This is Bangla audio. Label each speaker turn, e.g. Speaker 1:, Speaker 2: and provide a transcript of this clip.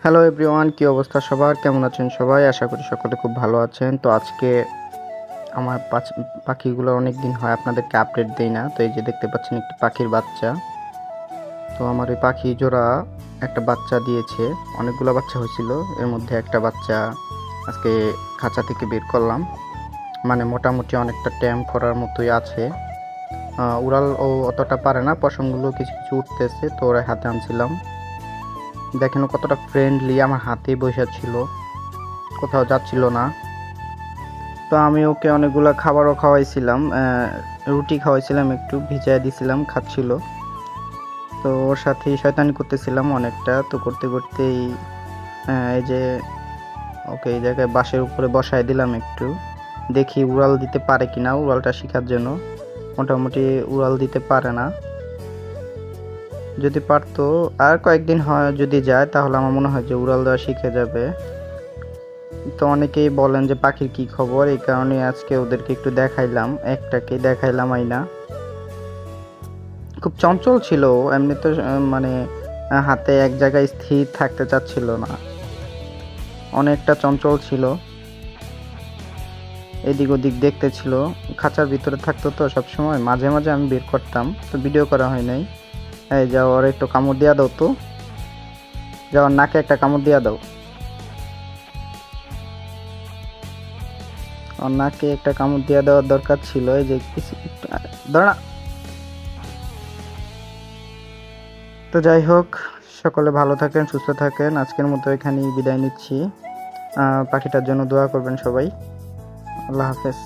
Speaker 1: হ্যালো এভরিওয়ান, কি অবস্থা সবার? কেমন আছেন সবাই? আশা করি সকলে খুব ভালো আছেন। তো আজকে আমার পাখিগুলো অনেক দিন হয় আপনাদেরকে আপডেট দেই না। তো এই যে দেখতে পাচ্ছেন একটি পাখির বাচ্চা। তো আমার এই পাখি জোড়া একটা বাচ্চা দিয়েছে, অনেকগুলো বাচ্চা হয়েছিল, এর মধ্যে একটা বাচ্চা আজকে খাঁচা থেকে বের করলাম। মানে মোটামুটি অনেকটা ট্যাম করার মতোই আছে। উড়াল ও অতটা পারে না, পশমগুলো কিছু কিছু উঠতেছে, তো ওরা হাতে আনছিলাম। দেখেন কতটা ফ্রেন্ডলি, আমার হাতেই বসে ছিল, কোথাও যাচ্ছিল না। তো আমি ওকে অনেকগুলো খাবারও খাওয়াইছিলাম, রুটি খাওয়াইছিলাম, একটু ভিজাই দিছিলাম, খাচ্ছিল। তো ওর সাথে শয়তানি করতেছিলাম অনেকটা। তো করতে করতেই এই যে ওকে এই জায়গায় বাঁশের উপরে বসায় দিলাম, একটু দেখি উড়াল দিতে পারে কিনা, উড়ালটা শেখার জন্য। মোটামুটি উড়াল দিতে পারে না, যদি পারতো আর কয়েকদিন হয় যদি যায় তাহলে আমার মনে হয় যে উড়াল দেওয়া শিখে যাবে। তো অনেকেই বলেন যে পাখির কি খবর, এই কারণে আজকে ওদেরকে একটু দেখাইলাম, একটাকে দেখাইলাম আইনা। খুব চঞ্চল ছিল, এমনি তো মানে হাতে এক জায়গায় স্থির থাকতে চাচ্ছিল না, অনেকটা চঞ্চল ছিল, এদিক ওদিক দেখতে ছিল। খাঁচার ভিতরে থাকতো তো সবসময়, মাঝে মাঝে আমি বের করতাম, তো ভিডিও করা হয় নাই। এই যাও, ওর একটু কামড় দিয়া দাও, তো যাও নাকে একটা কামড় দিয়া দাও, ওর নাকে একটা কামড় দিয়া দেওয়ার দরকার ছিল। এই যে দাঁড়া। তো যাই হোক, সকলে ভালো থাকেন, সুস্থ থাকেন। আজকের মতো এখানেই বিদায় নিচ্ছি। পাখিটার জন্য দোয়া করবেন সবাই। আল্লাহ হাফেজ।